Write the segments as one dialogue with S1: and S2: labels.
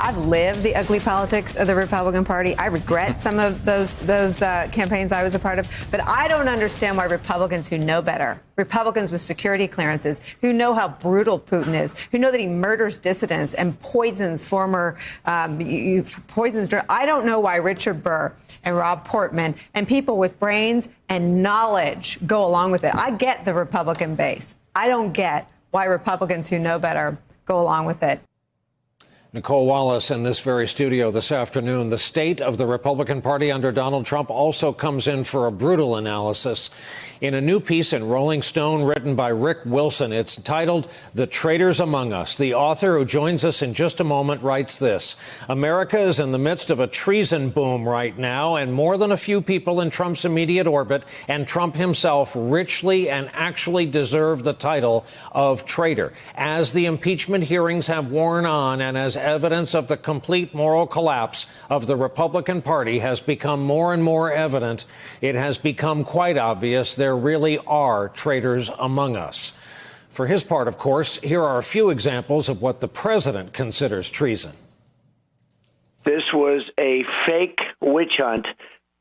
S1: I've lived the ugly politics of the Republican Party. I regret some of those campaigns I was a part of. But I don't understand why Republicans who know better, Republicans with security clearances, who know how brutal Putin is, who know that he murders dissidents and poisons I don't know why Richard Burr and Rob Portman and people with brains and knowledge go along with it. I get the Republican base. I don't get why Republicans who know better go along with it.
S2: Nicole Wallace in this very studio this afternoon. The state of the Republican Party under Donald Trump also comes in for a brutal analysis in a new piece in Rolling Stone written by Rick Wilson. It's titled The Traitors Among Us. The author, who joins us in just a moment, writes this: America is in the midst of a treason boom right now, and more than a few people in Trump's immediate orbit and Trump himself richly and actually deserve the title of traitor. As the impeachment hearings have worn on and as evidence of the complete moral collapse of the Republican Party has become more and more evident, it has become quite obvious there really are traitors among us. For his part, of course, here are a few examples of what the president considers treason.
S3: This was a fake witch hunt,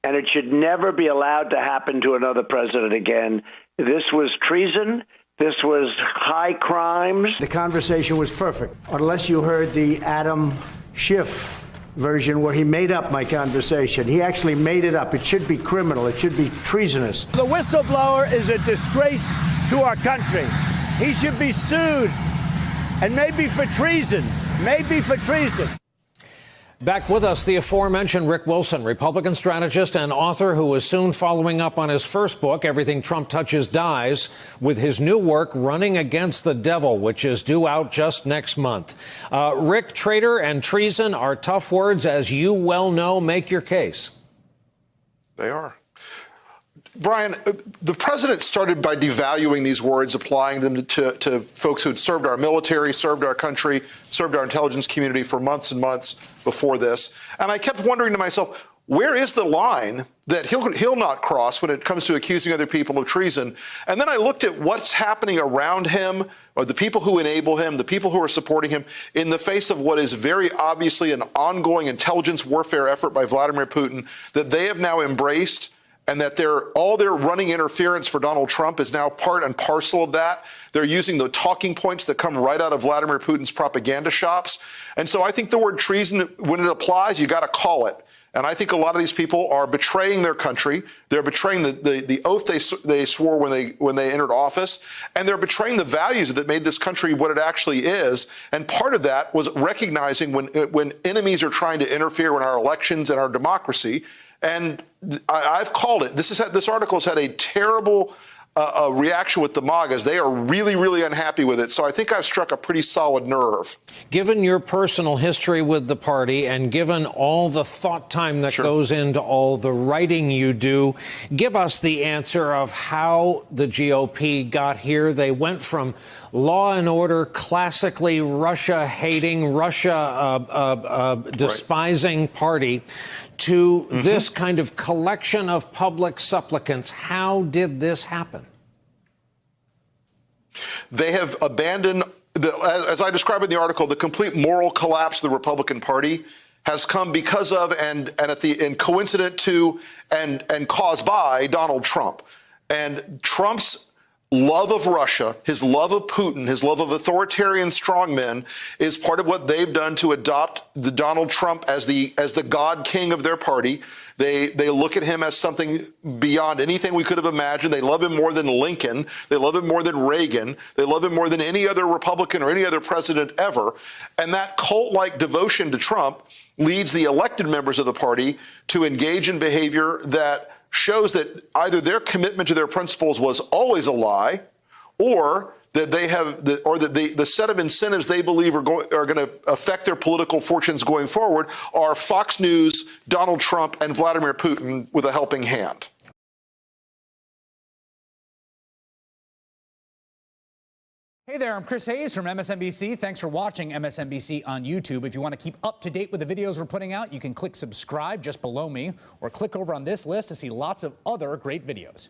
S3: and it should never be allowed to happen to another president again. This was treason. This was high crimes.
S4: The conversation was perfect, unless you heard the Adam Schiff version where he made up my conversation. He actually made it up. It should be criminal. It should be treasonous.
S5: The whistleblower is a disgrace to our country. He should be sued, and maybe for treason. Maybe for treason.
S2: Back with us, the aforementioned Rick Wilson, Republican strategist and author who is soon following up on his first book, Everything Trump Touches Dies, with his new work, Running Against the Devil, which is due out just next month. Rick, traitor and treason are tough words, as you well know. Make your case.
S6: They are. Brian, the president started by devaluing these words, applying them to folks who had served our military, served our country, served our intelligence community for months and months before this. And I kept wondering to myself, where is the line that he'll not cross when it comes to accusing other people of treason? And then I looked at what's happening around him, or the people who enable him, the people who are supporting him, in the face of what is very obviously an ongoing intelligence warfare effort by Vladimir Putin that they have now embraced, and that all their running interference for Donald Trump is now part and parcel of that. They're using the talking points that come right out of Vladimir Putin's propaganda shops. And so I think the word treason, when it applies, you got to call it. And I think a lot of these people are betraying their country. They're betraying the oath they swore when they entered office. And they're betraying the values that made this country what it actually is. And part of that was recognizing when enemies are trying to interfere in our elections and our democracy. And I've called it. This article has had a terrible reaction with the MAGAs. They are really, really unhappy with it. So I think I've struck a pretty solid nerve.
S2: Given your personal history with the party and given all the thought time that goes into all the writing you do, give us the answer of how the GOP got here. They went from law and order, classically Russia-hating, Russia-despising party to this kind of collection of public supplicants. How did this happen? They have abandoned, as I describe in the article, the complete moral collapse of the Republican Party has come because of and coincident to and caused by Donald Trump. And Trump's love of Russia, his love of Putin, his love of authoritarian strongmen is part of what they've done to adopt the Donald Trump as the God King of their party. They look at him as something beyond anything we could have imagined. They love him more than Lincoln. They love him more than Reagan. They love him more than any other Republican or any other president ever. And that cult-like devotion to Trump leads the elected members of the party to engage in behavior that shows that either their commitment to their principles was always a lie, or that they have the set of incentives they believe are going to affect their political fortunes going forward are Fox News, Donald Trump, and Vladimir Putin with a helping hand.
S7: Hey there, I'm Chris Hayes from MSNBC. Thanks for watching MSNBC on YouTube. If you want to keep up to date with the videos we're putting out, you can click subscribe just below me or click over on this list to see lots of other great videos.